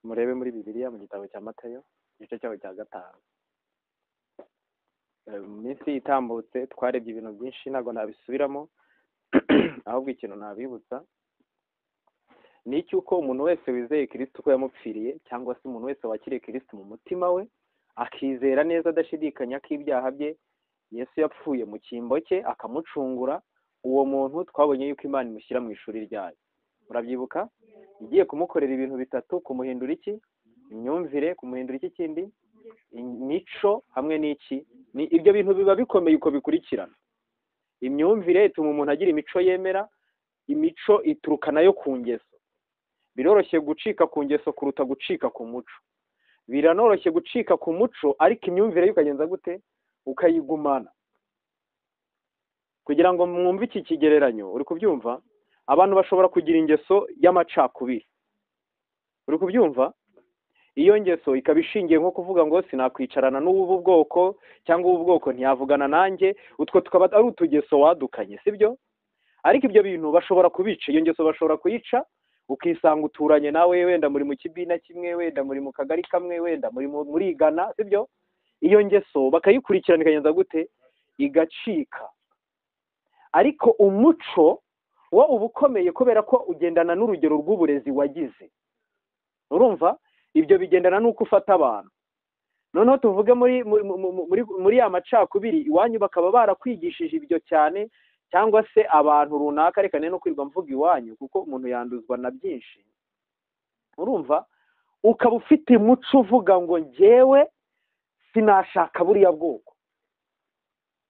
murebe muri Bibiliya mu gitabo cya Matayo igice cyaho cya 5. Mu minsi itambutse twarebye ibintu byinshi ntabwo nabisubiramo ahubwo ikintu nabibutsa ni icy'uko umuntu wese wizeye Kristo ko yamupfiriye cyangwa se umuntu wese wakiriye Kristo mu mutima we akizera neza adashidikanya ko ibyaha bye Yesu yapfuye mu cyimbo cye akamucungura, uwo muntu twabonye yuko Imana imushyira mu ishuri ryayo. Murabyibuka? Igiye kumukorera ibintu bitatu: kumuhindura iki? Imyumvire. Kumuhindura iki kindi? Imico. Hamwe n'iki? Ni ibyo bintu biba bikomeye uko bikurikirana. Imyumvire ituma umuntu agira imico yemera, imico ituruka nayo ku ngeso. Biroroshye gucika ku ngeso kuruta gucika ku muco. Biranoroshye gucika ku muco ariko imyumvire yo ukagenza gute? Ukayigumana. Kugira ngo mwumve iki kigereranyo, uri kubyumva? Abantu bashobora kugira ingeso y'amacakubiri. Uri kubyumva? Iyo ngeso ikaba ishingiye nko kuvuga ngo sinakwicarana n'ubu bwoko cyangwa ubu bwoko ntiyavugana nanjye, utwo tukaba ari utugeso wadukanye, sibyo? Ariko ibyo bintu bashobora kubica, iyo ngeso bashobora kuyica, ukisanga uturanye nawe, wenda muri mu kibina kimwe, wenda muri mu kagari kamwe, wenda muri igana, sibyo? Iyo ngeso bakayikurikirana ikagenza gute? Igacika. Ariko umuco wo uba ukomeye kubera ko ugendana n'urugero rw'uburezi wagize. Urumva? Ibyo bigendana n'uko ufata abantu. Noneho tuvuge muri ya macakubiri iwanyu bakaba barakwigishije ibyo cyane, cyangwa se abantu runaka, reka no kwirwa mvuga iwanyu kuko umuntu yanduzwa na byinshi. Urumva? Ukaba ufite umuco uvuga ngo njyewe sinashaka buriya bwoko.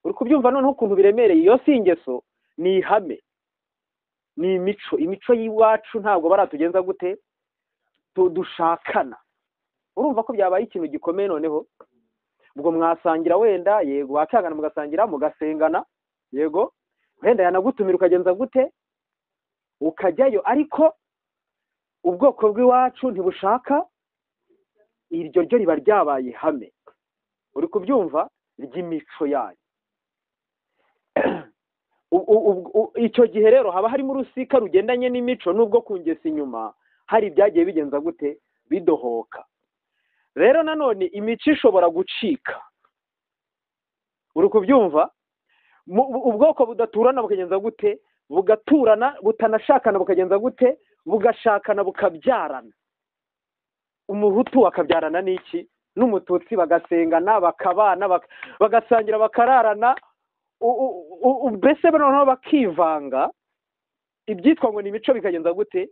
Uri kubyumva noneho ukuntu biremereye? Iyo si ingeso, ni ihame, ni imico y'iwacu ntabwo baratugenza gute? Dushakana. Urumva ko byabaye ikintu gikomeye. Noneho ubwo mwasangira, wenda yego wakangana mugasangira mugasengana, yego wenda yanagutumira ukagenza gute? Ukajyayo, ariko ubwoko bw'iwacu ntibushaka iryo ryo riba ryabaye ihame. Uri kubyumva? Ry'imico yayo. Icyo gihe rero haba harimo urusika rugendanye n'imico, nubwo kungesa inyuma hari ibyagiye bigenza gute? Bidohoka. Rero nanone imico ishobora gucika. Uri kubyumva? Ubwoko budaturana bukagenza gute? Bugaturana, butanashakana bukagenza gute? Bugashakana bukabyarana. Umuhutu akabyarana n'iki? N'umututsi, bagasengana, bakabana, bagasangira, bakararana, mbese noneho bakivanga. Ibyitwa ngo ni imico bikagenza gute?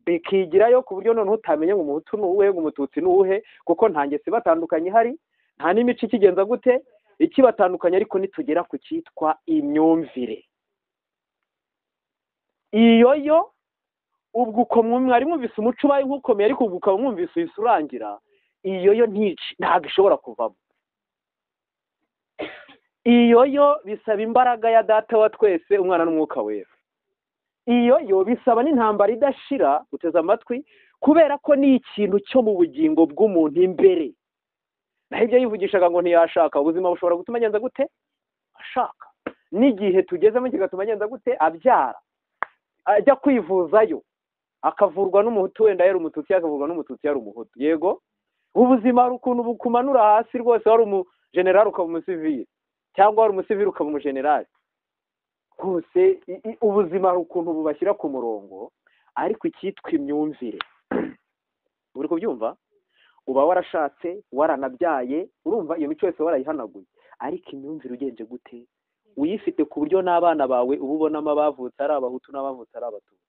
Bikigirayo ku buryo noneho utamenya ngo umuhutu ni uwuhe, ngo umututsi ni uwuhe, kuko nta ngesi batandukanye hari, nta n'imico ikigenza gute? Ikibatandukanye. Ariko nitugera ku cyitwa imyumvire, iyo yo ubwo uko mwari mwumvise umuco ubaye nk'ukomeye, ariko ubwo ukaba mwumvise uhise urangira, iyo yo ntabwo ishobora kuvamo. Iyo yo bisaba imbaraga ya Data wa twese, Umwana n'Umwuka Wera. Iyo yo bisaba n'intambara idashira, uteze amatwi, kubera ko ni ikintu cyo mu bugingo bw'umuntu imbere. Naho ibyo yivugishaga ngo ntiyashaka, ubuzima bushobora gutuma agenza gute? Ashaka. N'igihe tugezemo kigatuma agenza gute? Abyara. Ajya kwivuzayo, akavurwa n'umuhutu, wenda yari umututsi, akavurwa n'umututsi yari umuhutu. Yego? Ubuzima hari ukuntu bukumanura hasi rwose, wari umujenerali ukaba umusivili, cyangwa wari umusivili ukaba umujenerali. Hose ubuzima hari ukuntu bubashyira ku murongo. Ariko icyitwa imyumvire, uri kubyumva? Uba warashatse, waranabyaye, urumva iyo mico yose warayihanaguye, ariko imyumvire ugenje gute? Uyifite ku buryo n'abana bawe uba ubonamo abavutse ari abahutu n'abavutse ari abatutsi.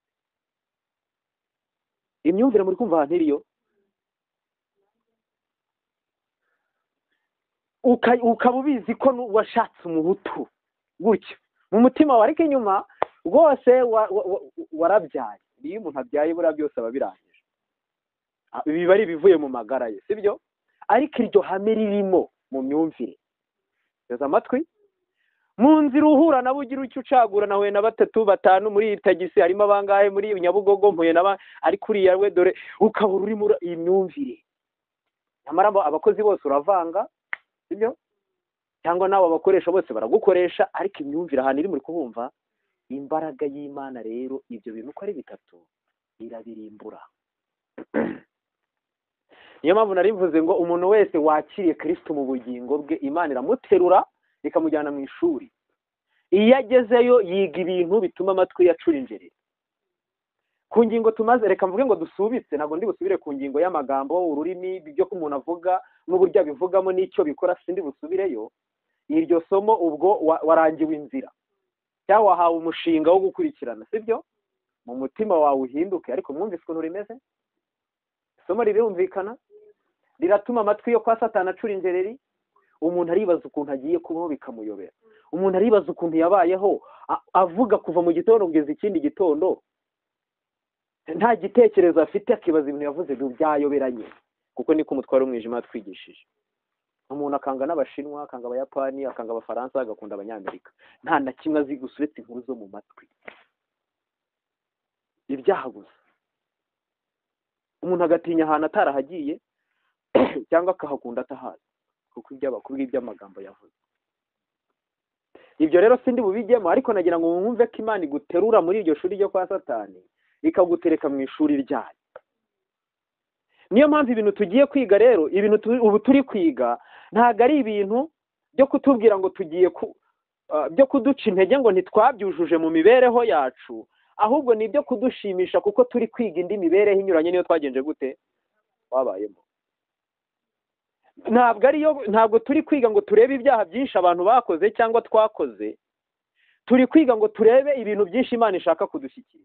Imyumvire muri kumva ahantu iriyo? Ukaba ubizi ko washatse umuhutu gutyo mu mutima wawe, ariko inyuma rwose warabyaye. Iyo umuntu abyaye buriya byose aba birangije, biba ari ibivuye mu magara ye, sibyo? Ariko iryo hame ririmo mu myumvire. Teze amatwi. Mu nzira uhura nabo ugira icyo ucagura, nawe na 3 5 muri iyi tagisi harimo abangahe, muri Nyabugogo mpuye naba, ariko uriya we dore ukabura uri muri iyi myumvire. Nyamara abakozi bose uravanga, sibyo? Cyangwa nawe abakoresha bose baragukoresha, ariko imyumvire ahantu iri muri kubumva. Imbaraga y'Imana rero ibyo bintu uko ari bitatu irabirimbura. niyo mpamvu nari mvuze ngo umuntu wese wakiriye Kristo mu bugingo bwe Imana iramuterura ikamujyana mu ishuri. Iyo agezeyo yiga ibintu bituma amatwi yacura injereri. Ku ngingo tumaze, reka mvuge ngo dusubitse, ntabwo ndi busubire ku ngingo y'amagambo, ururimi, ibyo ko umuntu avuga n'uburyo abivugamo n'icyo bikora, sindi busubireyo. Iryo somo ubwo warangiwe inzira cyangwa wahawe umushinga wo gukurikirana, sibyo? Mu mutima wawe uhinduke. Ariko mwumvise ukuntu rimeze? Isomo rirumvikana, riratuma amatwi yo kwa Satani acura injereri. Umuntu aribaza ukuntu agiye kubaho bikamuyobera. Umuntu aribaza ukuntu yabayeho avuga kuva mu gitondo kugeza ikindi gitondo, nta gitekerezo afite, akibaza ibintu yavuze byayoberanye. Kuko niko umutwaro w'umwijima yatwigishije. Umuntu akanga n'Abashinwa, akanga Abayapani, akanga Abafaransa, agakunda Abanyamerika. Nta na kimwe azi gusa uretse inkuru zo mu matwi. Ibyaha gusa. Umuntu agatinya ahantu atarahagiye cyangwa akahakunda atahazi kuko iby'amagambo yavuze. Ibyo rero sindi bubijyemo, ariko nagira ngo mwumve ko Imana iguterura muri iryo shuri ryo kwa Satani ikagutereka mu ishuri ryayo. Niyo mpamvu ibintu tugiye kwiga rero, ibintu ubu turi kwiga ntago ari ibintu byo kutubwira ngo tugiye byo kuduca intege ngo ntitwabyujuje mu mibereho yacu, ahubwo ni ibyo kudushimisha kuko turi kwiga indi mibereho inyuranye niyo twagenje gute wabayemo. Ntabwo turi kwiga ngo turebe ibyaha byinshi abantu bakoze cyangwa twakoze, turi kwiga ngo turebe ibintu byinshi Imana ishaka kudushyikira.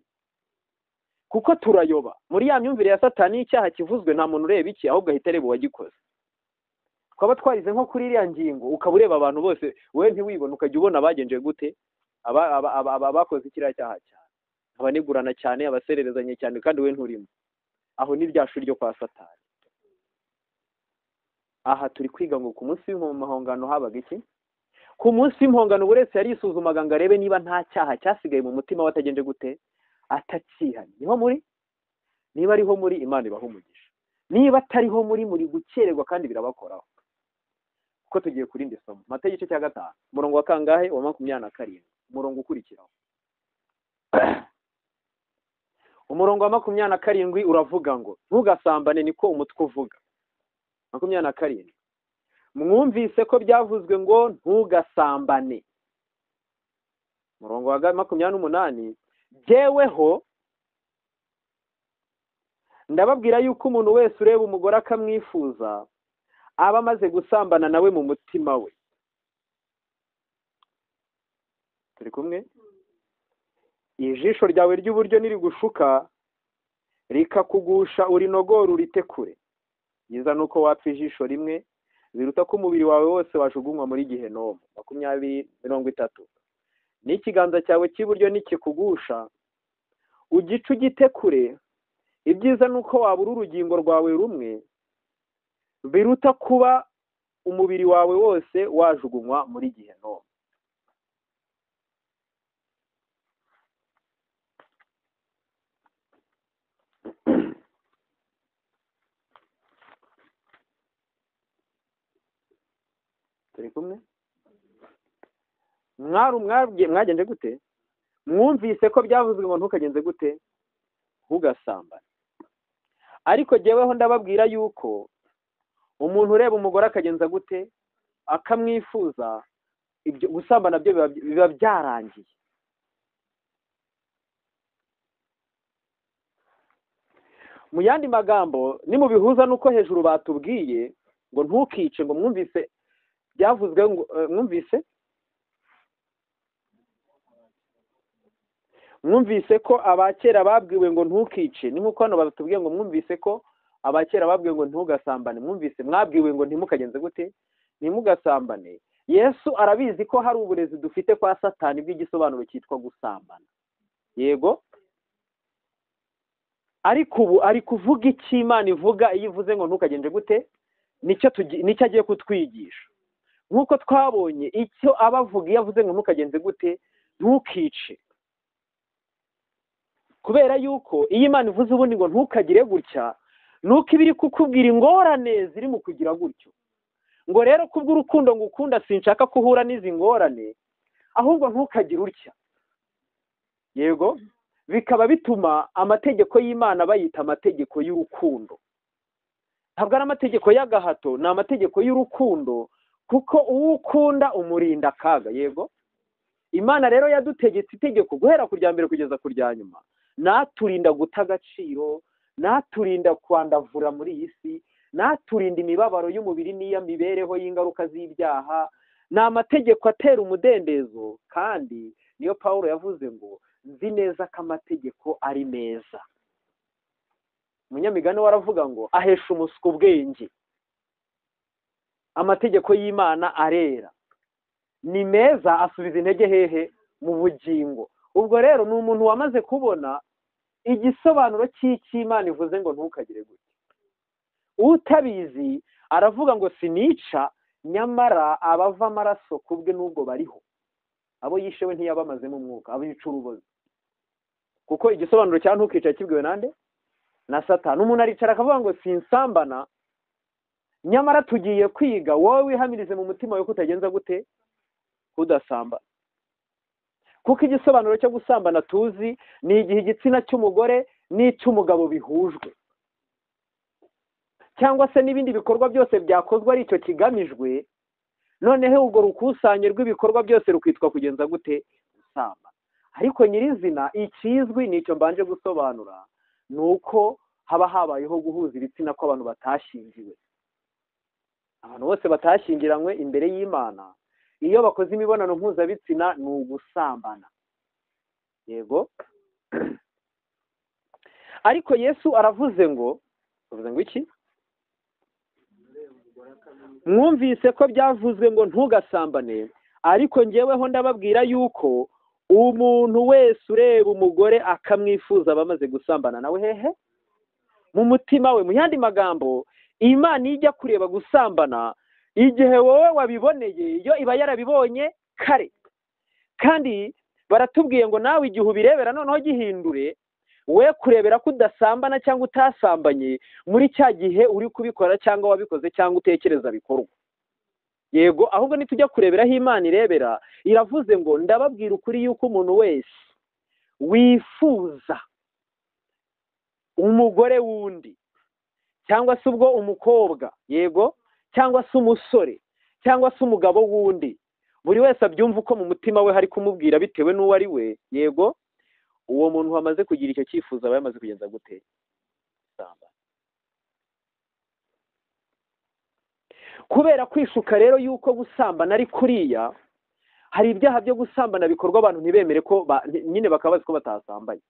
Kuko turayoba muri ya myumvire ya Satani y'icyaha kivuzwe, nta muntu ureba iki ahubwo ahita areba uwagikoze. Twaba twarize nko kuri iriya ngingo ukaba ureba abantu bose, wowe ntiwibone, ukajya ubona abagenje gute abakoze kiriya cyaha cyane, abanegurana cyane, abasererezanye cyane, kandi we nturimo. Aho ni rya shuri ryo kwa Satani. Aha turi kwiga ngo ku munsi w'impongano habaga iki? Ku munsi w'impongano buri wese yarisuzumaga ngo arebe niba nta cyaha cyasigaye mu mutima we atagenje gute atakihanye. Niho muri? Niba ariho muri, Imana ibaha umugisha. Niba atariho muri gukererwa kandi birabakoraho. Kuko tugiye kuri indi somo. Matayo igice cya 5 umurongo wa kangahe? Wa 27. Umurongo ukurikiraho. Umurongo wa 27 uravuga ngo ntugasambane, niko umutwe uvuga. 27. Mwumvise ko byavuzwe ngo ntugasambane. Umurongo wa 28. Jyeweho ndababwira yuko umuntu wese ureba umugore akamwifuza aba amaze gusambana nawe mu mutima we. Turi kumwe? Ijisho ryawe ry'uburyo nirigushuka rikakugusha urinogora uritekure. Yiza nuko wapfa ijisho rimwe biruta ko umubiri wawe wose wajugunywa muri Gehinomu. 20:30. N'ikiganza cyawe cy'iburyo nikikugusha ugica ugitekure, ibyiza nuko wabura urugingo rwawe rumwe biruta kuba umubiri wawe wose wajugunywa muri Gehinomu. Turi kumwe? Mwagenje gute? Mwumvise ko byavuzwe ngo ntukagenze gute? Ntugasambane. Ariko jyeweho ndababwira yuko umuntu ureba umugore akagenza gute akamwifuza, ibyo gusambana byo biba byarangiye. Mu yandi magambo ni mu bihuza nuko hejuru batubwiye ngo ntukice, ngo mwumvise byavuzwe ngo mwumvise ko abakera babwiwe ngo ntukice. Ni nkuko hano batubwiye ngo mwumvise ko abakera babwiwe ngo ntugasambane. Mwumvise mwabwiwe ngo ntimukagenze gute? Ntimugasambane. Yesu arabizi ko hari uburezi dufite kwa Satani bw'igisobanuro cyitwa gusambana. Yego? Ariko ubu ari kuvuga iki Imana ivuga iyo ivuze ngo ntukagenje gute? Nicyo agiye kutwigisha. Nkuko twabonye icyo abavuga iyo avuze ngo ntukagenze gute? Ntukice. Kubera yuko iyo Imana ivuze ubundi ngo ntukagire gutya, nuko ibiri kukubwira ingorane ziri mu kugira gutyo. Ngo rero kubw'urukundo ngukunda sinshaka kuhura n'izi ngorane, ahubwo ntukagire utya. Yego? Bikaba bituma amategeko y'Imana bayita amategeko y'urukundo. ntabwo ari amategeko y'agahato, ni amategeko y'urukundo, kuko uwo ukunda umurinda akaga. Yego, Imana rero yadutegetse itegeko guhera ku rya mbere kugeza ku rya nyuma, naturinda guta agaciro, naturinda kwandavura muri iyi si, naturinda imibabaro y'umubiri n'iya mibereho y'ingaruka z'ibyaha. Ni amategeko atera umudendezo, kandi niyo Pawulo yavuze ngo nzi neza ko amategeko ari meza. Umunyamigani waravuga ngo ahesha umuswa ubwenge. Amategeko y'Imana arera, ni meza, asubiza intege hehe? Mu bugingo. Ubwo rero ni umuntu wamaze kubona igisobanuro cy'Imana ivuze ngo ntukagire gutya. Utabizi aravuga ngo sinica, nyamara abava amaraso kubwe n'ubwo bariho. Abo yishe we ntiyabamazemo umwuka, abo yica urubozo. Kuko igisobanuro cya ntukica kibwiwe nande? Na Satani. Umuntu aricara akavuga ngo sinsambana, nyamara tugiye kwiga wowe wihamirize mu mutima wawe ko utagenza gute? Udasambana. Kuko igisobanuro cyo gusambana tuzi ni igihe igitsina cy'umugore n'icy'umugabo bihujwe, cyangwa se n'ibindi bikorwa byose byakozwe ari icyo kigamijwe, noneho urwo rukusanye rw'ibikorwa byose rukitwa kugenza gute? Gusambana. Ariko nyirizina ikizwi nicyo mbanje gusobanura, ni uko haba habayeho guhuza ibitsina kw'abantu batashyingiwe. Abantu bose batashyingiranywe imbere y'Imana, iyo bakoze imibonano mpuzabitsina ni ugusambana. Yego. Ariko Yesu aravuze ngo iki? Mwumvise ko byavuzwe ngo ntugasambane, ariko njyeweho ndababwira yuko umuntu wese ureba umugore akamwifuza bamaze gusambana nawe hehe? Mu mutima we. Mu yandi magambo, Imana ijya kureba gusambana igihe wowe wabiboneye, yo iba yarabibonye kare. Kandi baratubwiye ngo nawe igihe ubirebera noneho gihindure, we kurebera ko udasambana cyangwa utasambanye muri cya gihe uri kubikora cyangwa wabikoze cyangwa utekereza bikorwa. Yego, ahubwo nitujya kurebera aho Imana irebera, iravuze ngo ndababwira ukuri yuko umuntu wese wifuza umugore wundi, cyangwa se ubwo umukobwa, yego, cyangwa se umusore, cyangwa se umugabo wundi, buri wese abyumva uko mu mutima we hari kumubwira bitewe n'uwo ari we. Yego, uwo muntu wamaze kugira icyo cyifuzo aba yamaze kugenza gute? Gusambana. Kubera kwishuka rero yuko gusambana ari kuriya, hari ibyaha byo gusambana bikorwa abantu ntibemere ko nyine bakaba bazi ko batasambanye.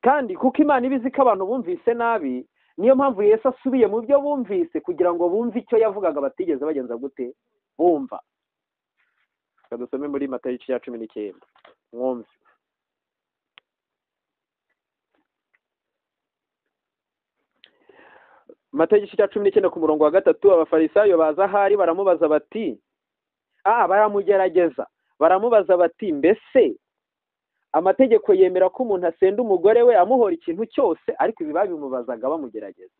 Kandi kuko Imana ibizi ko abantu bumvise nabi, niyo mpamvu Yesu asubiye mu byo bumvise kugira ngo bumve icyo yavugaga batigeze bagenza gute? Bumva. Dusome muri Matayo 19. Mwumve. Matayo 19 ku murongo wa 3, abafarisayo baza ahari baramubaza bati, baramugerageza. Baramubaza bati, mbese amategeko yemera ko umuntu asenda umugore we amuhora ikintu cyose? Ariko ibi babimubazaga bamugerageza.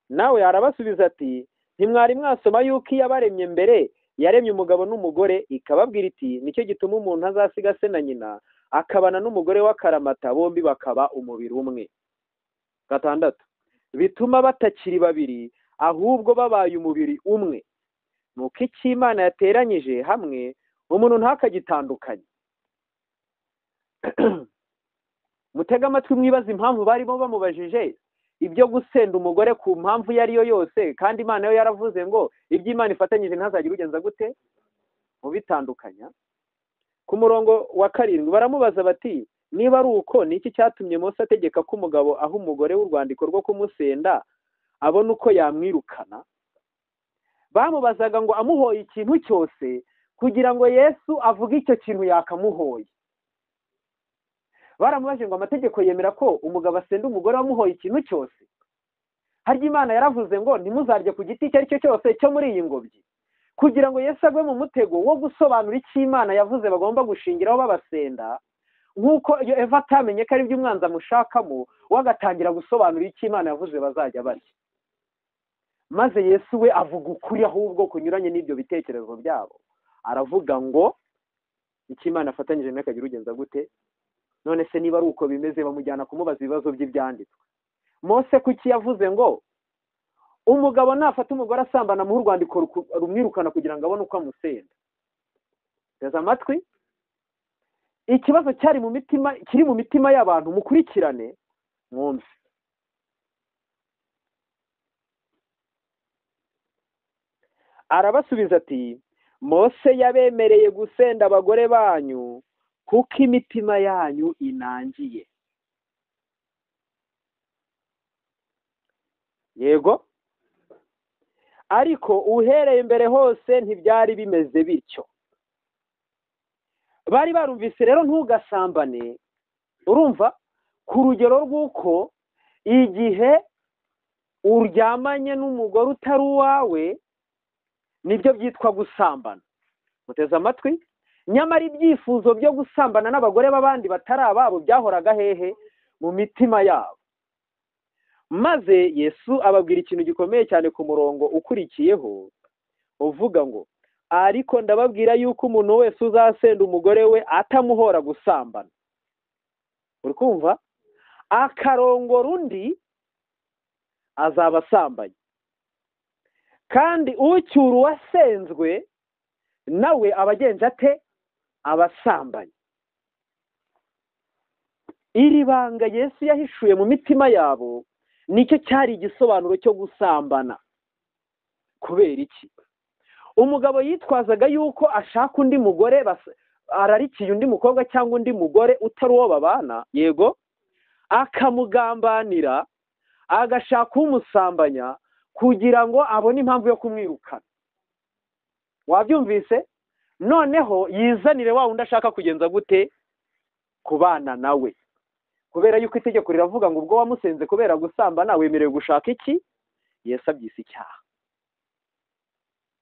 Nawe arabasubiza ati, ntimwari mwasoma yuko iyo abaremye mbere yaremye umugabo n'umugore, ikababwira iti nicyo gituma umuntu azasiga se na nyina akabana n'umugore w'akaramata, bombi bakaba umubiri umwe. 6, bituma batakiri babiri ahubwo babaye umubiri umwe. Nuko icyo Imana yateranyije hamwe umuntu ntakagitandukanye. Mutega amatwi mwibaza impamvu barimo bamubajije ibyo gusenda umugore ku mpamvu iyo ari yo yose, kandi Imana yo yaravuze ngo ibyo Imana ifatanyije ntazagire ugenza gute? Mubitandukanya. Ku murongo wa 7 baramubaza bati, niba ari uko ni iki cyatumye Mose ategeka ko umugabo aho umugore w'urwandiko rwo kumusenda abona uko yamwirukana? Bamubazaga ngo amuhoye ikintu cyose kugira ngo Yesu avuge icyo kintu yakamuhoye. Baramubaje ngo amategeko yemera ko umugabo asenda umugore wamuhoye ikintu cyose? Harya Imana yaravuze ngo ntimuzarye ku giti icyo ari cyo cyose cyo muri iyi ngobyi, kugira ngo Yesu agwe mu mutego wo gusobanura icyo Imana yavuze bagomba gushingiraho babasenda, nk'uko iyo Eva atamenye ko ari byo umwanzi amushakamo, we agatangira gusobanura icyo Imana yavuze bazajya barya. Maze Yesu we avuga ukuri ahubwo kunyuranye n'ibyo bitekerezo byabo. Aravuga ngo icyo Imana afatanyije ntakagira ugenza gute? none se niba ari uko bimeze bamujyana kumubaza ibibazo by'ibyanditswe. Mose kuki yavuze ngo umugabo nafata umugore asambana mu rwandiko rumwirukana kugira ngo abone uko amusenda? Teza amatwi, ikibazo kiri mu mitima y'abantu, mukurikirane mwumve. Arabasubiza ati, Mose yabemereye gusenda abagore banyu kuko imitima yanyu inangiye. Yego, ariko uhereye mbere hose ntibyari bimeze bityo. Bari barumvise rero ntugasambane, urumva, ku rugero rw'uko igihe uryamanye n'umugore utari uwawe nibyo byitwa gusambana. Muteze amatwi, nyamara ibyifuzo byo gusambana n'abagore b'abandi batari ababo byahoraga hehe? Mu mitima yabo. Maze Yesu ababwira ikintu gikomeye cyane ku murongo ukurikiyeho, uvuga ngo, ariko ndababwira yuko umuntu wese uzasenda umugore we atamuhora gusambana. Uri kumva? Akarongora undi azaba asambanye, kandi ucyura uwasenzwe nawe abagenza ate? Abasambanye. Iri banga Yesu yahishuye mu mitima yabo nicyo cyari igisobanuro cyo gusambana. Kubera iki? Umugabo yitwazaga yuko ashaka undi mugore, ararikiye undi mukobwa cyangwa undi mugore utari uwo babana, yego, akamugambanira, agashaka umusambanya kugira ngo abone impamvu yo kumwirukana. Wabyumvise? Noneho yizanire wa wundi ashaka kugenza gute? Kubana nawe. Kubera yuko itegeko riravuga ngo ubwo wamusenze kubera gusambana wemerewe gushaka iki? Yesu abyise icyaha.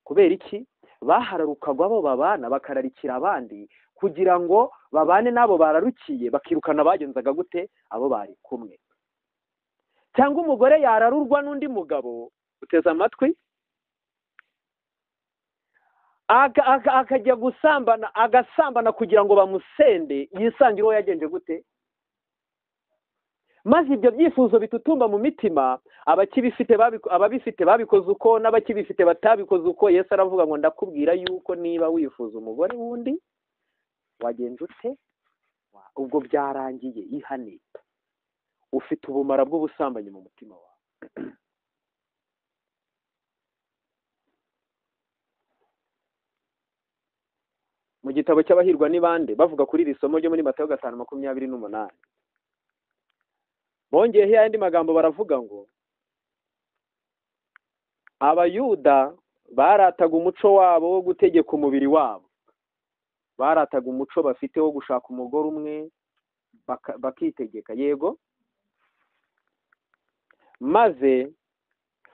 Kubera iki? Bahararukagwa abo babana bakararikira abandi kugira ngo babane nabo bararukiye, bakirukana bagenzaga gute? Abo bari kumwe. Cyangwa umugore yararurwa n'undi mugabo, uteze amatwi, akajya gusambana, agasambana kugira ngo bamusende, yisangire uwo yagenje gute? Maze ibyo byifuzo bitutumba mu mitima, ababifite babikoze uko, n'abakibifite batabikoze uko. Yesu aravuga ngo, ndakubwira yuko niba wifuza umugore wundi wagenje ute? Ubwo byarangiye, ihane. Ufite ubumara bw'ubusambanyi mu mutima wawe. Mu gitabo cy'abahirwa ni bande bavuga kuri iri somo ryo muri Matayo 5:28, bongeyeho ayandi magambo baravuga ngo, Abayuda barataga umuco wabo wo gutegeka umubiri wabo. Barataga umuco bafite wo gushaka umugore umwe bakitegeka, yego. Maze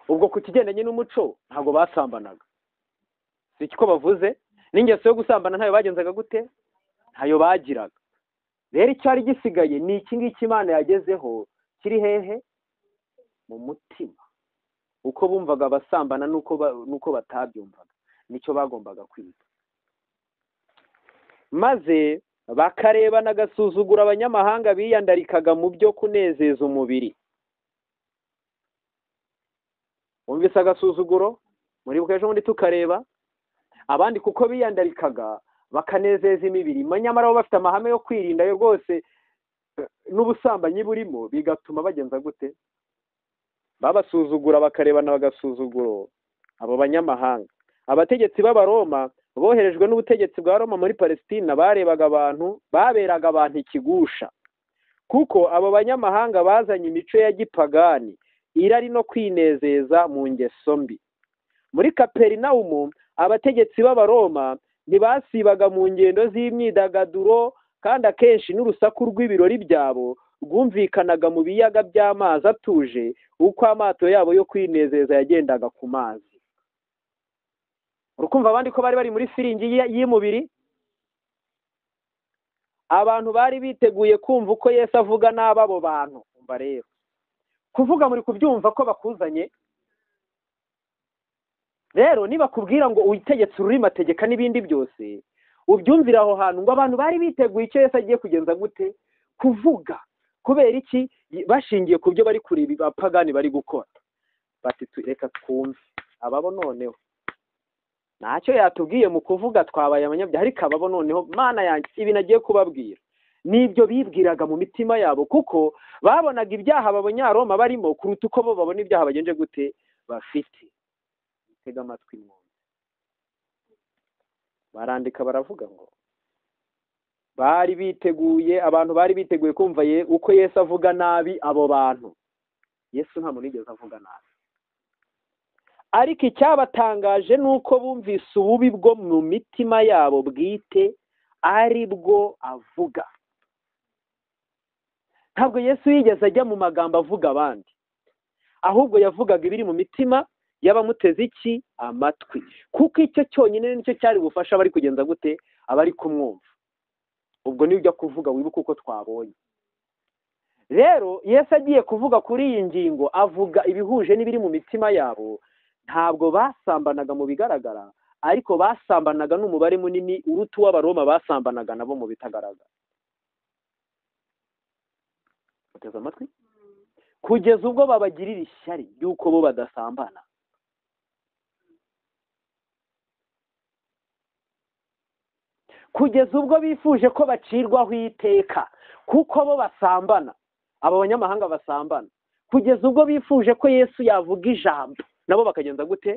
ubwo ku kigendanye n'umuco ntabwo basambanaga. Si ko bavuze? N'ingeso yo gusambana ntayo bagenzaga gute? Ntayo bagiraga. Rero icyari gisigaye ni iki ngiki Imana yagezeho, kiri hehe? Mu mutima. Uko bumvaga abasambana nuko batabyumvaga, nicyo bagombaga kwiga. Maze bakarebana agasuzugura abanyamahanga biyandarikaga mu byo kunezeza umubiri. Umvise agasuzuguro? Muri bukejo muri tukareba abandi kuko biyandarikaga bakanezeza imibiri, nyamara bo bafite amahame yo kwirinda yo rwose n'ubusambanyi burimo, bigatuma bagenza gute? Babasuzugura, bakarebana bagasuzuguro abo banyamahanga. Abategetsi b'Abaroma boherejwe n'ubutegetsi bwa Roma muri Palestina baberaga abantu ikigusha, kuko abo banyamahanga bazanye imico ya gipagani, irari no kwinezeza mu ngeso mbi. Muri Kaperinaumu abategetsi b'Abaroma ntibasibaga mu ngendo z'imyidagaduro, kandi akenshi n'urusaku rw'ibirori byabo rwumvikanaga mu biyaga by'amazi atuje, uko amato yabo yo kwinezeza yagendaga ku mazi. Urukumva abandi ko bari muri firingi y'umubiri? Abantu bari biteguye kumva uko Yesu avuga n'abo bantu. Umva rero, kuvuga muri kubyumva ko bakuzanye. Rero niba kubwira ngo uyitegetse ururimi ategeka n'ibindi byose, ubyumvira aho hantu ngo abantu bari biteguye icyo Yesu agiye kugenza gute? kuvuga. Kubera iki? Bashingiye ku byo bari kureba abapagani bari gukora. Bati reka twumve ababo noneho ntacyo yatubwiye mu kuvuga twabaye abanyabyaha, ariko ababo noneho mana yanjye ibi nagiye kubabwira nibyo bibwiraga mu mitima yabo, kuko babonaga ibyaha abanyaroma barimo kuruta uko bo babona ibyaha bagenje gute bafite. Tega amatwi mwumve. Barandika baravuga ngo bari biteguye, abantu bari biteguye kumva uko Yesu avuga nabi abo bantu. Yesu nta muntu yigeze avuga nabi, ariko icyabatangaje ni uko bumvise ububi bwo mu mitima yabo bwite ari bwo avuga. Ntabwo Yesu yigeze ajya mu magambo avuga abandi, ahubwo yavugaga ibiri mu mitima y'abamuteze iki amatwi, kuko icyo cyonyine nicyo cyari bufasha bari kugenza gute abari kumwumva. Ubwo niyo ujya kuvuga wibuka uko twabonye. Rero Yesu agiye kuvuga kuri iyi ngingo avuga ibihuje n'ibiri mu mitima yabo. Ntabwo basambanaga mu bigaragara, ariko basambanaga n'umubare munini uruta uw'abaroma basambanaga nabo mu bitagaragara. Uteze amatwi? Kugeza ubwo babagirira ishyari y'uko bo badasambana. Kugeza ubwo bifuje ko bacirwaho iteka kuko bo basambana, abo banyamahanga basambana. Kugeza ubwo bifuje ko Yesu yavuga ijambo nabo bakagenza gute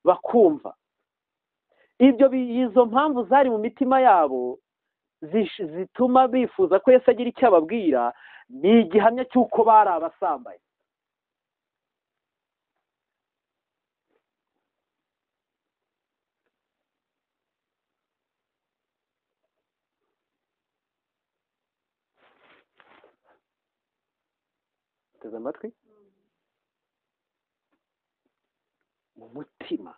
bakumva. Izo mpamvu zari mu mitima yabo zituma bifuza ko Yesu agira icyo ababwira, ni igihamya cy'uko bari abasambaye. Teze amatwi. Mu mutima,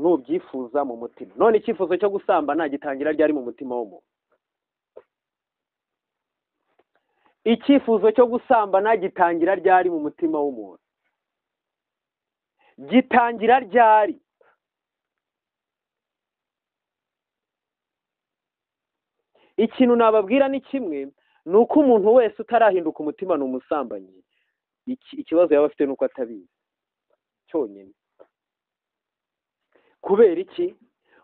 nubyifuza mu mutima. None icyifuzo cyo gusambana gitangira ryari mu mutima w'umuntu? Icyifuzo cyo gusambana gitangira ryari mu mutima w'umuntu? Gitangira ryari? Ikintu nababwira ni kimwe, ni uko umuntu wese utarahinduka umutima ni umusambanyi. Ikibazo yaba afite nuko atabizi cyonyine. Kubera iki?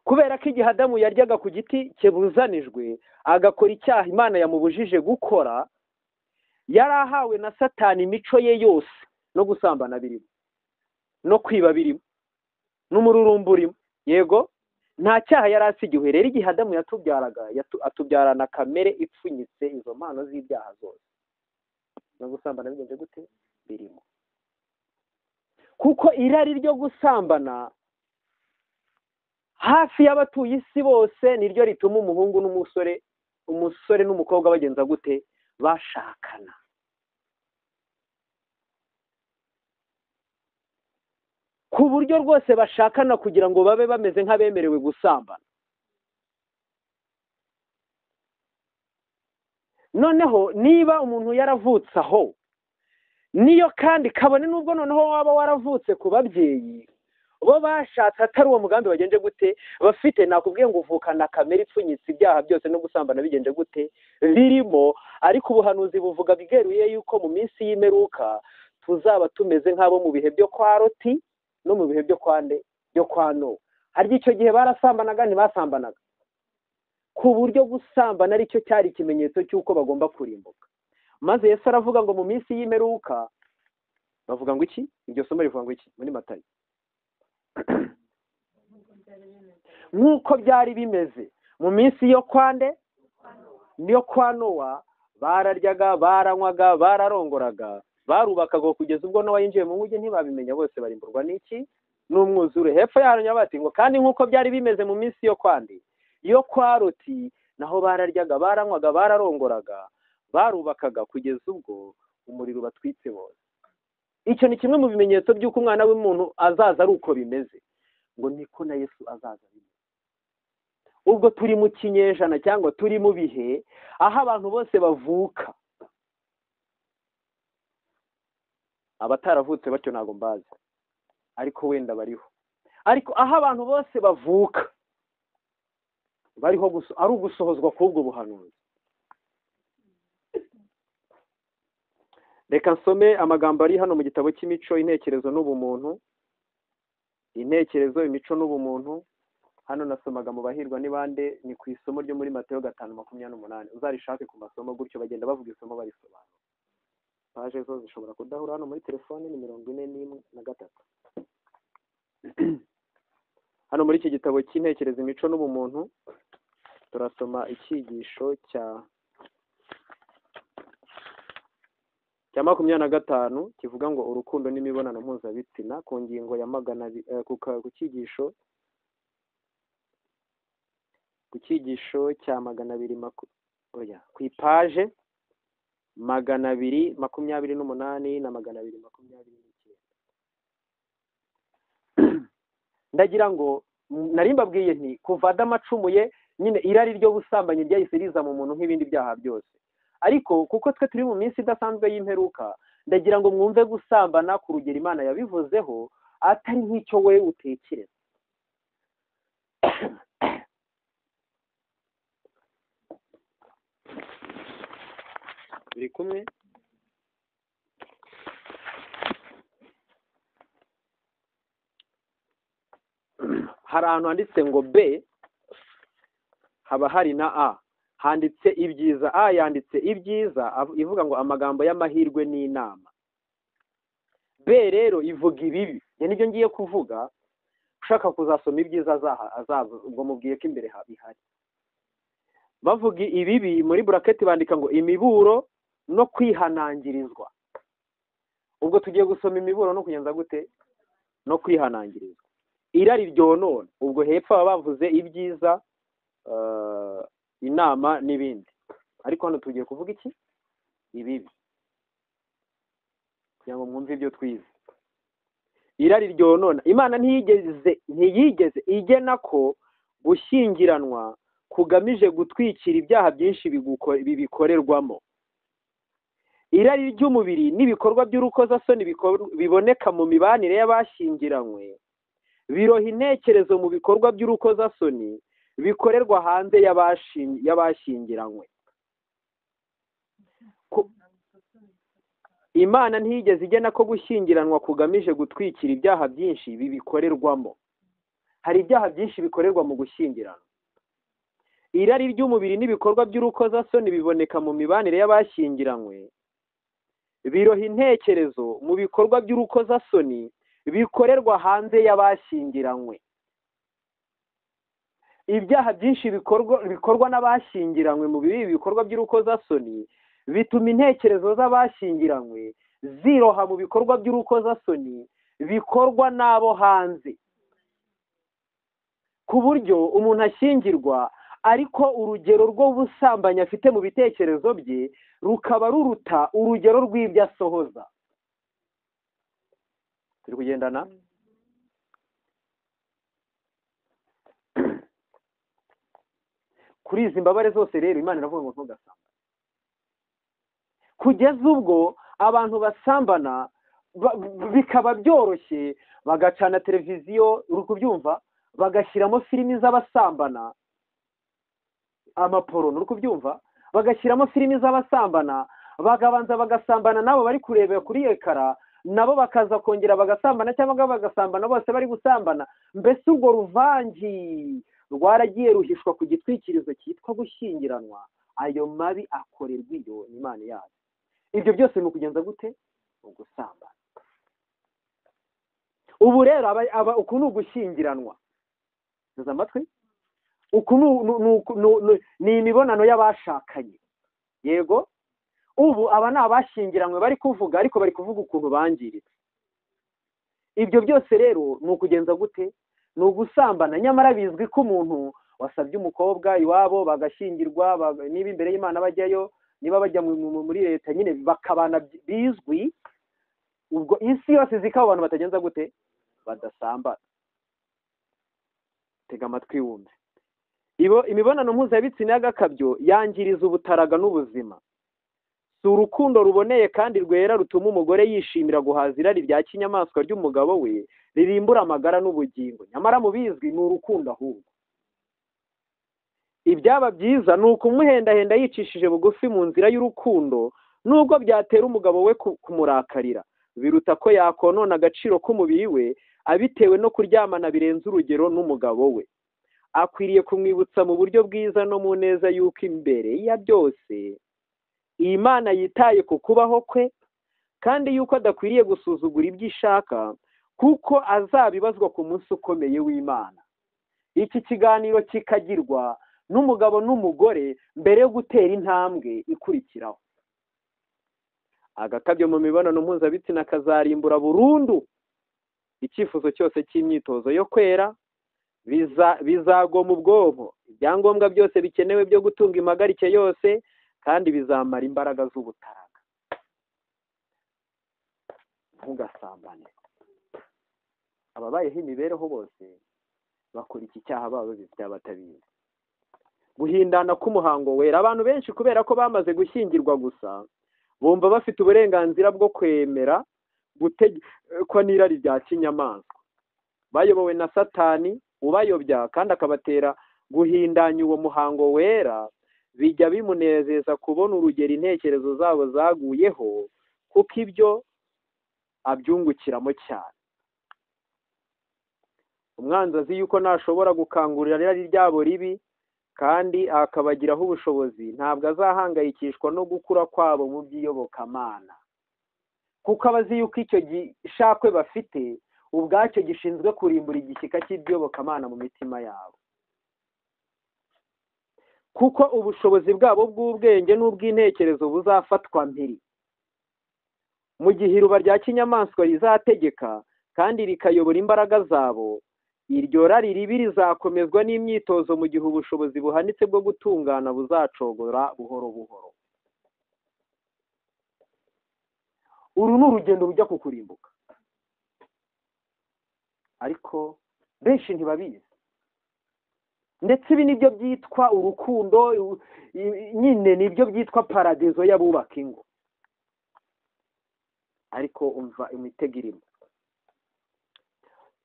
Kubera ko igihe Adamu yaryaga ku giti kibuzanijwe agakora icyaha Imana yamubujije gukora, yari ahawe na Satani imico ye yose, no gusambana birimo, no kwiba birimo, n'umururumbu urimo. Yego, nta cyaha yari asigiwe. Rero igihe Adamu yatubyaraga atubyarana kamere ipfunyitse izo mpano z'ibyaha zose, no gusambana bigenze gute birimo. Kuko irari ryo gusambana hafi y'abatuye isi bose niryo rituma umuhungu n'umusore, umusore n'umukobwa bagenza gute bashakana. Ku buryo rwose bashakana kugira ngo babe bameze nk'abemerewe gusambana. Noneho niba umuntu yaravutse aho, niyo kandi kabone n'ubwo noneho waba waravutse ku babyeyi bo bashatse atari uwo mugambi bagenje gute bafite, nakubwiye ngo uvukana kamere ipfunyitse ibyaha byose no gusambana bigenje gute birimo. Ariko ubuhanuzi buvuga bwigeruye yuko mu minsi y'imperuka tuzaba tumeze nk'abo mu bihe byo kwa Loti no mu bihe byo kwa Nowa. Harya icyo gihe barasambanaga ntibasambanaga? Ku buryo gusambana aricyo cyari ikimenyetso cy'uko bagomba kurimbuka. Maze Yesu aravuga ngo mu minsi y'imperuka, bavuga ngo iki? Iryo somo rivuga ngo iki muri Matayo? Nk'uko byari bimeze mu minsi yo kwande niyo kwa Nowa, bararyaga, baranywaga, bararongoraga, barubakaga kugeza ubwo Nowa yinjiye mu nkuge ntibabimenya, bose barimburwa n'iki? N'umwuzure. Hepfo yaharanya bati ngo kandi nk'uko byari bimeze mu minsi yo kwande yo kwa Loti, naho bararyaga, baranywaga, bararongoraga, barubakaga kugeza ubwo umuriro batwitse bose. Icyo ni kimwe mu bimenyetso by'uko umwana w'umuntu azaza ari uko bimeze, ngo niko na Yesu azaza bimeze. Ubwo turi mu kinyejana cyangwa turi mu bihe aho abantu bose bavuka. Abataravutse batyo ntago mbazi, ariko wenda bariho. Ariko aho abantu bose bavuka bariho ari ugusohozwa k'ubwo buhanuzi. Reka nsome amagambo ari hano mu gitabo cy'imico, intekerezo n'ubumuntu. Intekerezo, imico n'ubumuntu. Hano nasomaga mu bahirwa n'ibande, ni ku isomo ryo muri Mateyo 5:28. Uzarishake ku masomo gutyo bagenda bavuga isomo barisobanura. Paje zo zishobora kudahura hano muri telefone ni 41 hano muri iki gitabo cy'intekerezo, imico n'ubumuntu turasoma icyigisho cya 25 kivuga ngo urukundo n'imibonano mpuzabitsina, ku ngingo ya ku cyigisho cya 200 ku ipaje 228 na 229. Ndagira ngo nari mbabwiye nti kuva Adamu acumuye nyine irari ryo busambanyi ryahise riza mu muntu nk'ibindi byaha byose, ariko kuko twe turi mu minsi idasanzwe y'imperuka, ndagira ngo mwumve gusambana ku rugero Imana yabivuzeho atari nk'icyo we utekereza. Biri kumwe? Hari ahantu handitse ngo B haba hari na A, handitse ibyiza. A yanditse ibyiza ivuga ngo amagambo y'amahirwe n'inama. B rero ivuga ibibi. Nibyo ngiye kuvuga. Ushaka kuzasoma ibyiza azaza ubwo mubwiye ko imbere bihari. Bavuga ibibi muri bracket bandika ngo imiburo no kwihanangirizwa. Ubwo tugiye gusoma imiburo no kugenza gute no kwihanangirizwa. Irari ryonona, ubwo hepfo baba bavuze ibyiza, inama n'ibindi, ariko hano tugiye kuvuga iki? Ibibi, kugira ngo mwumve ibyo twize. Irari ryonona, Imana ntiyigeze igena ko gushyingiranwa kugamije gutwikira ibyaha byinshi bibikorerwamo. Irari ry'umubiri n'ibikorwa by'urukozasoni biboneka mu mibanire y'abashyingiranywe biroha intekerezo mu bikorwa by'urukozasoni bikorerwa hanze y'abashyingiranywe. Imana ntiyigeze igena ko gushyingiranwa kugamije gutwikira ibyaha byinshi bibikorerwamo. Hari ibyaha byinshi bikorerwa mu gushyingiranwa. Irari ry'umubiri n'ibikorwa by'urukozasoni biboneka mu mibanire y'abashyingiranywe biroha intekerezo mu bikorwa by'urukozasoni bikorerwa hanze y'abashyingiranywe. Ibyaha byinshi bikorwa n'abashyingiranywe mu bikorwa by'urukozasoni bituma intekerezo z'abashyingiranywe ziroha mu bikorwa by'urukozasoni bikorwa n'abo hanze, ku buryo umuntu ashyingirwa ariko urugero rw'ubusambanyi afite mu bitekerezo bye rukaba ruruta urugero rw'ibyo asohoza. Turi kugendana? Kuri izi mbabare zose rero Imana iravuga ngo ntugasambane. Kugeza ubwo abantu basambana bikaba byoroshye, bagacana televiziyo, uri kubyumva, bagashyiramo filimi z'abasambana, amaporo, uri kubyumva, bagashyiramo filimi z'abasambana, bagabanza bagasambana nabo bari kureba kuri ekara, nabo bakaza kongera bagasambana cyangwa bagasambana bose bari gusambana. Mbese urwo ruvangi rwaragiye ruhishwa ku gitwikirizo cyitwa gushyingiranwa. Ayo mabi akorerwa iyo Imana yacu. Ibyo byose ni ukugenza gute? Ugusambana. Ubu rero uku ni ugushyingiranwa. Ntuza amatwi? Uku ni imibonano y'abashakanye. Yego? Ubu aba ni abashyingiranywe bari kuvuga, ariko bari kuvuga ukuntu bangiritse. Ibyo byose rero ni ukugenza gute? Ni ugusambana. Nyamara bizwi ko umuntu wasabye umukobwa iwabo bagashyingirwa, niba imbere y'Imana bajyayo, niba bajya muri leta nyine bakabana bizwi, ubwo isi yose zikaba abantu batagenza gute? Badasambana. Tega amatwi wumve. Imibonano mpuzabitsina y'agakabyo yangiriza ubutaraga n'ubuzima. Si urukundo ruboneye kandi rwera rutuma umugore yishimira guhaza irari rya kinyamaswa ry'umugabo we ririmbura amagara n'ubugingo. Nyamara mu bizwi ni urukundo ahubwo. ibyaba byiza ni ukumuhendahenda yicishije bugufi mu nzira y'urukundo, nubwo byatera umugabo we kumurakarira, biruta ko yakonona agaciro k'umubiri we abitewe no kuryamana birenze urugero n'umugabo we. Akwiriye kumwibutsa mu buryo bwiza no mu neza y'uko imbere ya byose iyi Mana yitaye ku kubaho kwe, kandi y'uko adakwiriye gusuzugura ibyo ishaka, kuko azabibazwa ku munsi ukomeye w'Imana. Iki kiganiro kikagirwa n'umugabo n'umugore mbere yo gutera intambwe ikurikiraho. Agakabyo mu mibonano mpuzabitsina kazarimbura burundu icyifuzo cyose cy'imyitozo yo kwera, bizagoma ubwonko ibyangombwa byose bikenewe byo gutunga impagarike yose, kandi bizamara imbaraga z'ubutaraga. Ntugasambane. Ababayeho imibereho bose bakora iki cyaha baba batabizi. Guhindana k'umuhango wera, abantu benshi kubera ko bamaze gushyingirwa gusa bumva bafite uburenganzira bwo kwemera gutegekwa n'irari rya kinyamaswa. Bayobowe na Satani ubayobya kandi akabatera guhindanya uwo muhango wera, bijya bimunezeza kubona urugero intekerezo zabo zaguyeho, kuko ibyo abyungukiramo cyane. Umwanzi azi yuko ntashobora gukangurira irari ryabo ribi kandi akabagiraho ubushobozi, ntabwo azahangayikishwa no gukura kwabo mu by'iyobokamana, kuko abazi yuko icyo gishakwe bafite ubwacyo gishinzwe kurimbura igishyika cy'iyobokamana mu mitima yabo. Kuko ubushobozi bwabo bw'ubwenge n'ubw'intekerezo buzafatwa mpiri mu gihe iruba rya kinyamaswa rizategeka kandi rikayobora imbaraga zabo. Iryo rari ribi rizakomezwa n'imyitozo mu gihe ubushobozi buhanitse bwo gutungana buzacogora buhoro buhoro. Uru ni urugendo rujya kukurimbuka, ariko benshi ntibabizi. Ndetse ibi nibyo byitwa urukundo, nyine nibyo byitwa paradizo y'abubaka ingo. Ariko umva imitego irimo.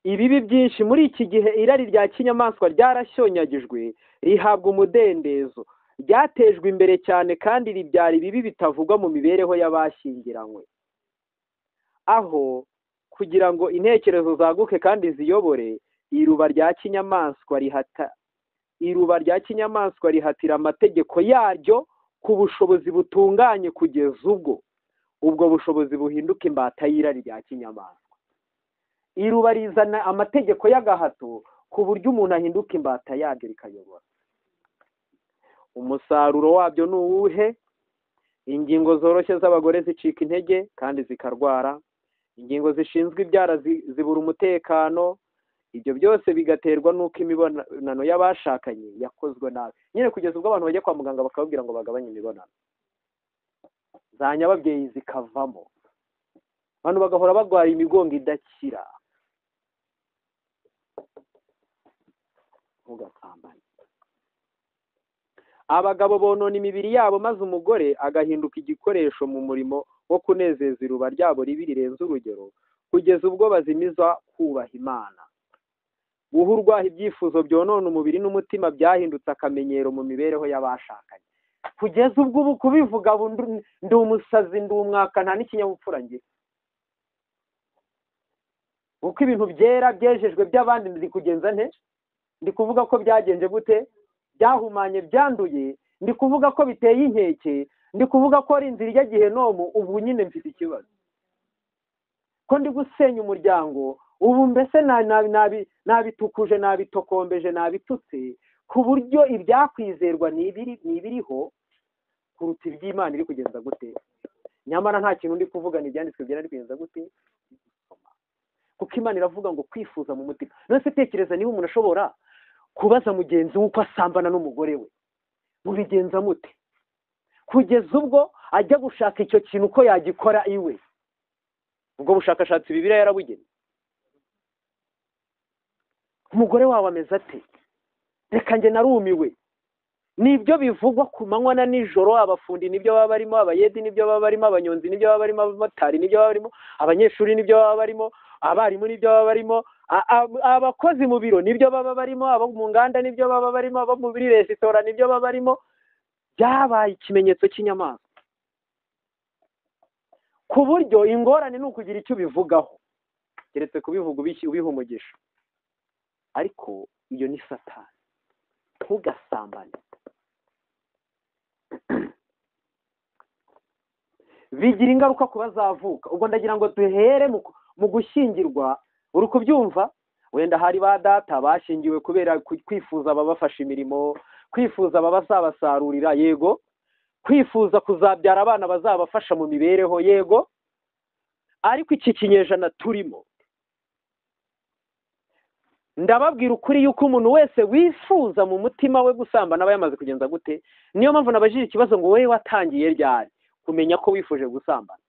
Ibibi byinshi muri iki gihe irari rya kinyamaswa ryarashyonyagijwe, rihabwa umudendezo, ryatejwe imbere cyane kandi ribyara ibibi bitavugwa mu mibereho y'abashyingiranywe. Aho kugira ngo intekerezo zaguke kandi ziyobore, iruba rya kinyamaswa rihatira amategeko yaryo ku bushobozi butunganye kugeza ubwo bushobozi buhinduka imbata y'irari rya kinyamaswa. Iruba rizana amategeko y'agahato ku buryo umuntu ahinduka imbata yaryo rikayobora. Umusaruro wabyo ni uwuhe? Ingingo zoroshye z'abagore zicika intege kandi zikarwara, ingingo zishinzwe ibyara zibura umutekano. Ibyo byose bigaterwa n'uko imibonano y'abashakanye yakozwe nabi, nyine kugeza ubwo abantu bajya kwa muganga bakababwira ngo bagabanye imibonano, za nyababyeyi zikavamo, abantu bagahora barwara imigongo idakira. Ntugasambane. Abagabo bonona imibiri yabo maze umugore agahinduka igikoresho mu murimo wo kunezeza iruba ryabo ribi rirenze urugero, kugeza ubwo bazimiza kubaha Imana. Guha urwaho ibyifuzo byonona umubiri n'umutima byahindutse akamenyero mu mibereho y'abashakanye, kugeza ubwo ubu kubivuga ndi umusazi, ndi umwaka, nta n'ikinyabupfura ngira. Uko ibintu byera byejejwe by'abandi ndi kugenza nte? Ndi kuvuga ko byagenje gute? Byahumanye, byanduye. Ndi kuvuga ko biteye inkeke. Ndi kuvuga ko ari inzira ijya Gehinomu. Ubu nyine mfite ikibazo ko ndi gusenya umuryango. Ubu mbese nabitukuje, nabitokombeje, nabitutse, ku buryo ibyakwizerwa n'ibiriho kuruta iby'Imana iri kugenza gute. Nyamara nta kintu ndi kuvuga, n'ibyanditswe byera ari kugenza gute. Kuko Imana iravuga ngo kwifuza mu mutima. None se tekereza niba umuntu ashobora kubaza mugenzi we uko asambana n'umugore we, mubigenza mute? Kugeza ubwo ajya gushaka icyo kintu uko yagikora iwe. Ubwo bushakashatsi Bibiliya yarabugennye. Umugore wawe ameze ate? Reka njye narumiwe. Nibyo bivugwa ku manywa na nijoro. Abafundi nibyo baba barimo, abayedi nibyo baba barimo, abanyonzi nibyo baba barimo, abamotari nibyo baba barimo, abanyeshuri nibyo baba barimo, abarimu nibyo baba barimo, abakozi mu biro nibyo baba barimo, abo mu nganda nibyo baba barimo, abo muri resitora nibyo baba barimo. Byabaye ikimenyetso cy'inyamaswa, ku buryo ingorane ni ukugira icyo ubivugaho, keretse kubivuga ubiha umugisha. Ariko iyo ni Satani. Ntugasambane. Bigira ingaruka ku bazavuka. Ubwo ndagira ngo duhere mu gushyingirwa. Uri kubyumva? Wenda hari ba data bashingiwe kubera kwifuza ababafasha imirimo, kwifuza abazabasarurira, yego, kwifuza kuzabyara abana bazabafasha mu mibereho, yego. Ariko iki kinyejana turimo, ndababwira ukuri yuko umuntu wese wifuza mu mutima we gusambana aba yamaze kugenza gute. Niyo mpamvu nabajije ikibazo ngo wowe watangiye ryari kumenya ko wifuje gusambana.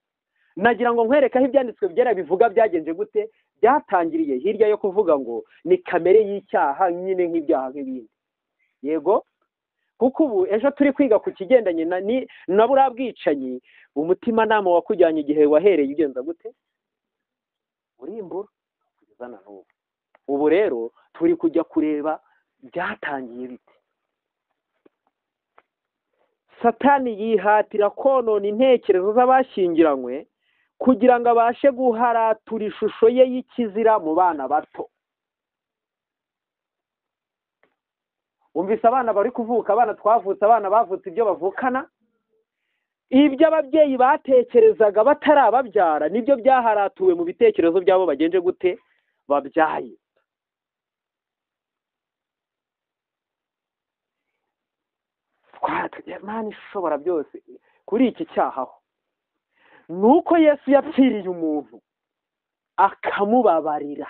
Nagira ngo nkwereke aho ibyanditswe byera bivuga byagenje gute. Byatangiriye hirya yo kuvuga ngo ni kamere y'icyaha nyine nk'ibyaha nk'ibindi, yego. Kuko ubu ejo turi kwiga ku kigendanye na buriya bwicanyi, umutimanama wakujyanye igihe wahereye ugenza gute, urimbura kugeza na n'ubu. Ubu rero turi kujya kureba byatangiye bite. Satani yihatira konona intekerezo z'abashyingiranywe kugira ngo abashe guharatura ishusho ye y'ikizira mu bana bato. Umvise abana bari kuvuka, abana twavutse, abana bavutse ibyo bavukana, ibyo ababyeyi batekerezaga batarababyara nibyo byaharatuwe mu bitekerezo byabo bagenje gute, babyaye. Imana ishobora byose kuri iki cyaha nuko Yesu yapfiriye umuntu akamubabarira,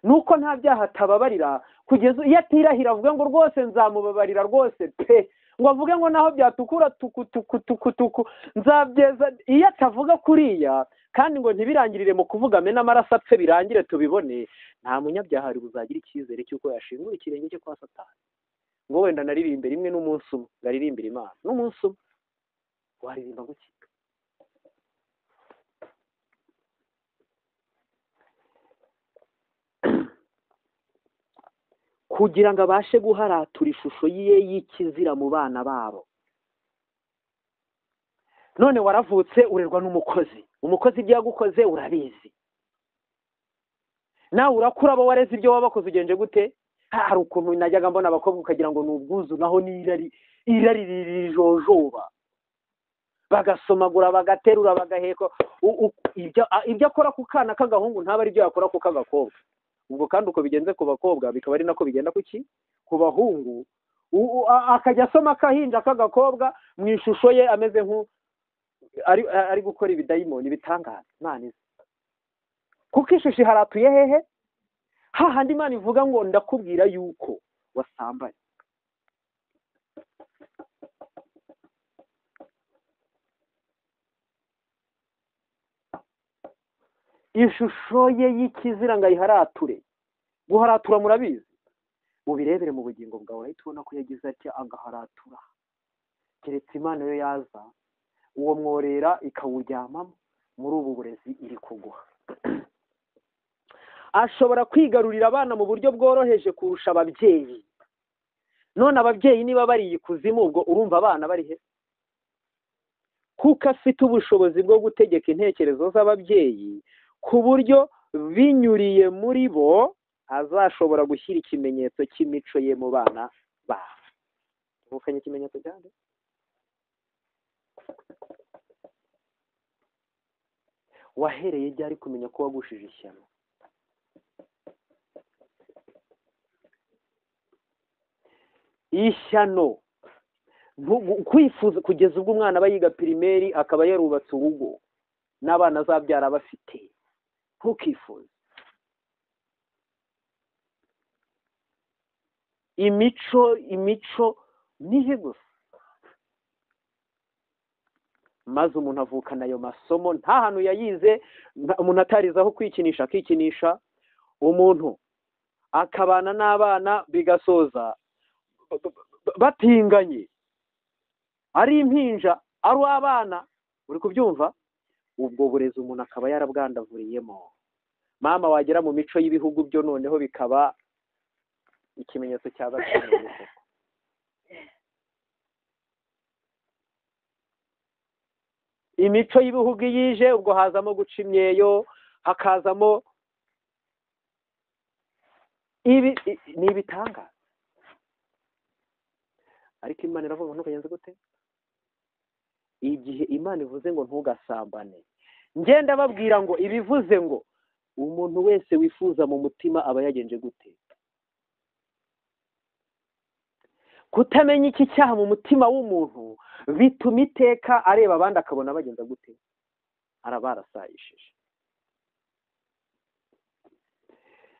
nuko nta byaha atababarira, kugeza iyo atirahira avuga ngo rwose nzamubabarira rwose pe, ngo avuge ngo naho byatukura tuku nzabyeza. Iyo atavuga kuriya kandi ngo ntibirangirire mu kuvuga amena amaraso apfe birangire tubibone, nta munyabyaha ari buzagira icyizere cy'uko yashingura ikirenge cye kwa Satani. Ngo wenda naririmbe rimwe n'umunsi umwe, ngaririmbira Imana n'umunsi umwe, waririmba guki? Kugira ngo abashe guharatura ishusho ye y'ikizira mu bana babo. None waravutse urerwa n'umukozi, umukozi ibyo yagukoze urabizi, nawe urakura abo wareze ibyo wabakoze ugenje gute. Hari ukuntu najyaga mbona abakobwa ukagira ngo ni ubwuzu, naho ni irari rijojoba, bagasomagura, bagaterura, bagaheka. Ibyo akora ku kana k'agahungu ntaba ari byo yakora ku k'agakobwa. Ubwo kandi uko bigenze ku bakobwa bikaba ari nako bigenda ku bahungu. Akajya asoma akahinja k'agakobwa mu ishusho ye ameze ari gukora ibidayimoni bitangaza. Imana izi kuko ishusho iharatuye hehe? Hahandi Imana ivuga ngo ndakubwira yuko wasambanye. Ishusho ye y'ikizira ngo ayiharature. Guharatura murabizi, ubirebere mu bugingo bwawe ahita ubona ko yagize ati agaharatura. Keretse Imana yo yaza uwo mworera ikawuryamamo, muri ubu burezi iri kuguha. Ashobora kwigarurira abana mu buryo bworoheje kurusha ababyeyi. None ababyeyi niba bari ikuzimu, ubwo urumva abana bari he? Kuko afite ubushobozi bwo gutegeka intekerezo z'ababyeyi ku buryo binyuriye muri bo azashobora gushyira ikimenyetso cy'imico ye mu bana babo. Tuvukanye ikimenyetso cyane. Wahereye ryari kumenya ko wagushije ishyano? Ishyano kwifuza kugeza ubwo umwana aba yiga pirimeri akaba yarubatse urugo n'abana azabyara bafite. Ntukifuze. Imico nihe gusa, maze umuntu avukana ayo masomo nta hantu yayize. Umuntu atarize aho kwikinisha akikinisha, umuntu akabana n'abana bigasoza batinganye, ari impinja, ari abana. Uri kubyumva? Ubwo burezi umuntu akaba yarabwandavuriyemo. mama wagera mu mico y'ibihugu byo noneho bikaba ikimenyetso cya gatanu. Imico y'ibihugu yije ubwo hazamo guca imyeyo, hakazamo ni ibitangaza. Ariko Imana iravuga ngo ntukagenze gute? Igihe Imana ivuze ngo ntugasambane, ngenda babwira ngo ibivuze ngo umuntu wese wifuza mu mutima aba yagenje gute? Kutamenya iki cyaha mu mutima w'umuntu bituma iteka areba abandi akabona bagenza gute? Arabarasayishije.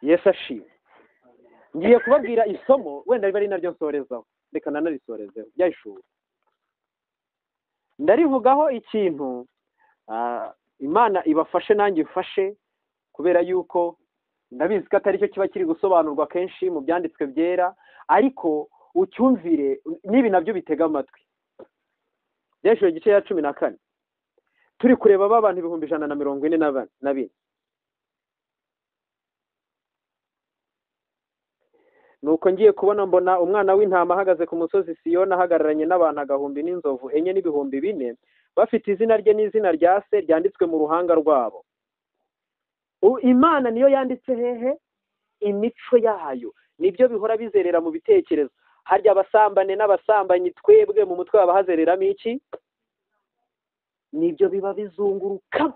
Yesu ashimwe. Ngiye kubabwira isomo wenda riba ari naryo nsorezaho, reka nanarisorezeho byayishuri. Ndarivugaho ikintu Imana ibafashe nanjye ifashe, kubera yuko ndabizi ko atari cyo kiba kiri gusobanurwa kenshi mu byanditswe byera, ariko ucyumvire n'ibi nabyo bitega amatwi. Byashuri igice ya 14 turi kureba abantu 142. Nuko ngiye kubona mbona umwana w'intama ahagaze ku musozi Siyoni ahagararanye n'abantu 1,000 n'inzovu 4 n'ibihumbi 4 bafite izina rye n'izina rya se ryanditswe mu ruhanga rwabo. Imana niyo yanditse hehe imico yayo, nibyo bihora bizerera mu bitekerezo. Harya abasambane n'abasambanyi twebwe mu mutwe babahazereramo iki? Nibyo biba bizunguruka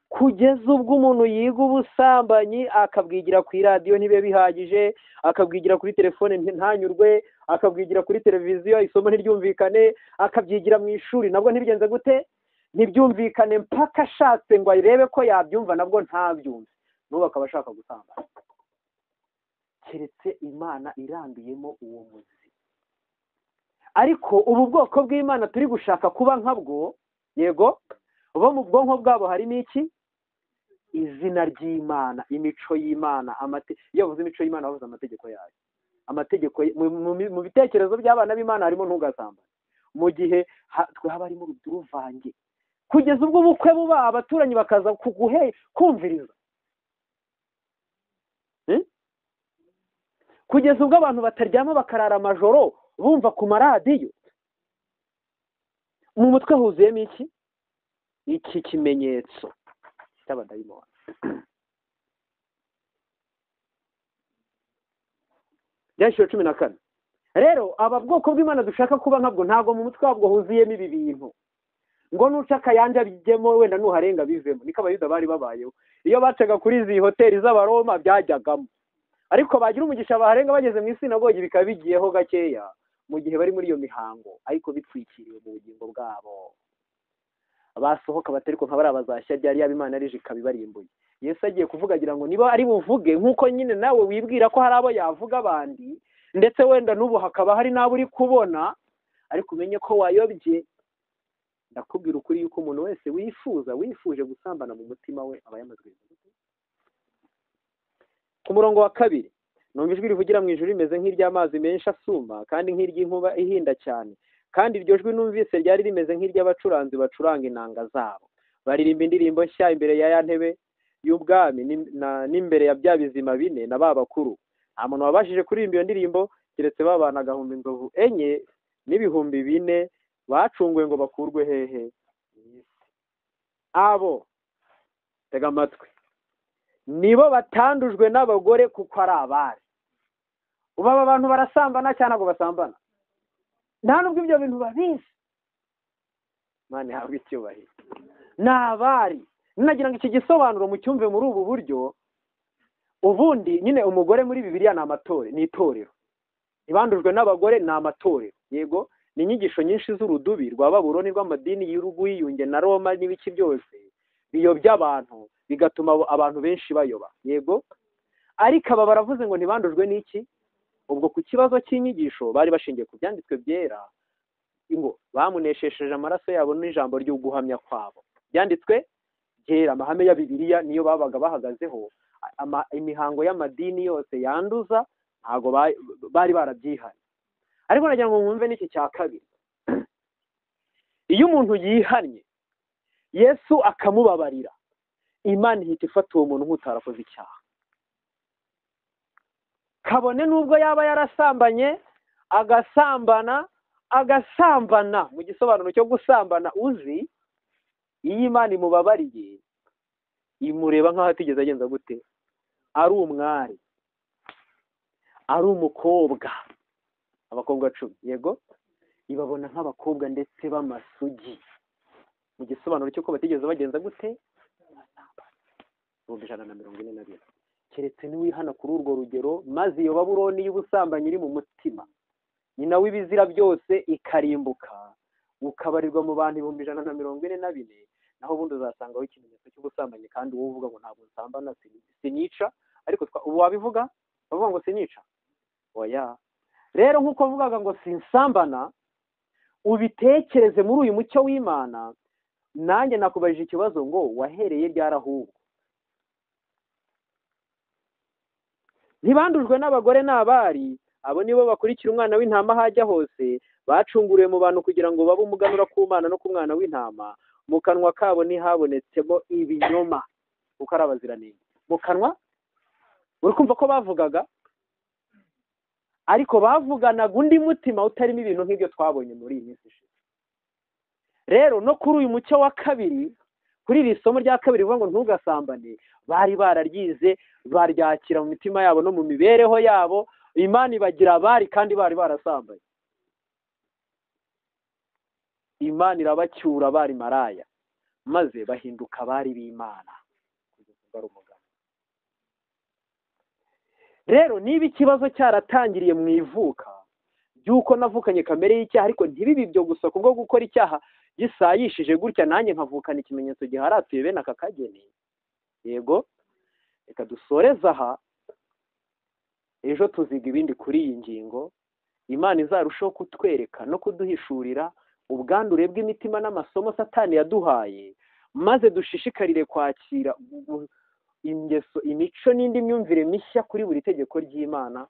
kugeza ubwo umuntu yiga ubusambanyi akabwigira ku iradiyo ntibe bihagije, akabwigira kuri telefone ntanyurwe, akabwigira kuri televiziyo isomo ntiryumvikane, akabyigira mu ishuri nabwo ntibigenze gute? Ntibyumvikane mpaka ashatse ngo arebe ko yabyumva nabwo ntabyumve, n'ubu akaba ashaka gusambana. Keretse Imana irambiyemo uwo muzi. Ariko ubu bwoko bw'Imana turi gushaka kuba nkabwo, yego, bo mu bwonko bwabo harimo iki? Izina ry'Imana, imico y'Imana. Iyo bavuze imico y'Imana bavuze amategeko yayo. Amategeko mu bitekerezo by'abana b'Imana harimo ntugasambane. Mu gihe haba harimo uruvange, kugeza ubwo ubukwe buba abaturanyi bakaza kumviriza, kugeza ubwo abantu bataryama bakarara amajoro bumva ku maradiyo. Mu mutwe huzuyemo iki? Iki kimenyetso cy'abadayimoni. Byashuri 14. Rero aba bwoko bw'Imana dushaka kuba nkabwo ntago mu mutwe wabwo huzuyemo ibi bintu ngo nuca akayanja bijyemo wenda nuharenga bivemo. Niko abayuda bari babayeho. Iyo bacaga kuri izi hoteli z'abaroma byajyagamo, ariko bagira umugisha baharenga bageze mu isinagogi bikaba bigiyeho gakeya mu gihe bari muri iyo mihango, ariko bitwikiriye mu bugingo bwabo. Basohoka batariko nka bari abazashya ryari yabimana rije kabibarimbuye. Yesu agiye kuvuga agira ngo niba ari buvuge nkuko nyine nawe wibwira ko hari abo yavuga abandi, ndetse wenda n'ubu hakaba hari nabo uri kubona, ariko umenye ko wayobye. Ndakubwira ukuri yuko umuntu wese wifuje gusambana mu mutima we aba yamazwe. Ku murongo wa 2 numva ijwi rivugira mu ijuru rimeze nk'iry'amazi menshi asuma kandi nk'iry'inkuba ihinda cyane, kandi iryo jwi numvise ryari rimeze nk'iry'abacuranzi bacuranga inanga zabo, baririmba indirimbo nshya imbere ya ya ntebe y'ubwami n'imbere ya bya bizima 4 na ba bakuru. Nta muntu wabashije kuririmba iyo ndirimbo keretse babana 1,000 n'ibihumbi 4 bacunguwe ngo bakurwe hehe? Abo tega amatwi nibo batandujwe n'abagore kuko ari abari. Uba abantu barasambana cyane ngo basambana, nta nubwo ibyo bintu babizi. Mane habwe icyubahiro. Nabari ninagira ngo iki gisobanuro mu cyumve muri ubu buryo. Ubundi nyine umugore muri Bibiliya na amatore ni itorero, ibandujwe n'abagore na amatorero. Yego, ni inyigisho nyinshi z'urudubi rwa Babuloni rw'amadini y'urugwiyunge na Roma n'ibiki byose biyobya abantu bigatuma abantu benshi bayoba. Yego, ariko aba baravuze ngo ntibandujwe n'iki? Ubwo ku kibazo cy'inyigisho bari bashingiye ku byanditswe byera, ngo bamuneshesheje amaraso yabo n'ijambo ryo guhamya kwabo. Byanditswe byera, amahame ya Bibiliya niyo babaga bahagazeho. Imihango y'amadini yose yanduza ntago bari barabyihanye. Ariko nagira ngo mwumve n'iki cya kabiri. Iyo umuntu yihannye Yesu akamubabarira, Imana ihita ifata uwo muntu nk'utarakoze icyaha, kabone n'ubwo yaba yarasambanye agasambana mu gisobanuro cyo gusambana uzi, iyo Imana imubabariye imureba nk'aho atigeze agenza gute, ari umwari, ari umukobwa, abakobwa 10 yego, ibabona nk'abakobwa ndetse b'amasugi mu gisobanuro cy'uko batigeze bagenza gute, 142. Keretse niwihana kuri urwo rugero, maze iyo Babuloni y'ubusambanyi iri mu mutima, nyina w'ibizira byose ikarimbuka, ukabarirwa mu bantu 144, naho ubundi uzasangaho ikimenyetso cy'ubusambanyi, kandi wowe uvuga ngo ntabwo nsambana, sinica, ariko ubu wabivuga bavuga ngo sinica, oya. Rero nk'uko mvugaga ngo sinsambana, ubitekereze muri uyu mucyo w'Imana. Nanjye nakubajije ikibazo ngo wahereye ryarahubwo, ntibandujwe n'abagore n'abari, abo nibo bakurikira umwana w'intama hajya hose, bacunguriwe mu bantu kugira ngo babe umuganura ku Mana no ku mwana w'intama. Mu kanwa kabo ntihabonetsemo ibinyoma, kuko ari abaziranenge. Mu kanwa uri kumva ko bavugaga, ariko bavuganaga undi mutima utarimo ibintu nk'ibyo twabonye muri iyi minsi ishize. Rero no kuri uyu mucyo wa kabiri, kuri iri somo rya kabiri rivuga ngo ntugasambane, bari bararyize, baryakira mu mitima yabo no mu mibereho yabo. Imana ibagira abari kandi bari barasambanye, Imana irabacyura bari maraya, maze bahinduka abari b'Imana. Rero niba ikibazo cyaratangiriye mu ivuka by'uko navukanye kamere y'icyaha, ariko ntibibi byo gusa kubwo gukora icyaha gisayishije gutya, nanjye nkavukana ikimenyetso giharatuye bene aka kageni, yego, reka dusoreze aha, ejo tuziga ibindi kuri iyi ngingo. Imana izarushaho kutwereka no kuduhishurira ubwandure bw'imitima n'amasomo Satani yaduhaye, maze dushishikarire kwakira ingeso, imico n'indi myumvire mishya kuri buri tegeko ry'Imana.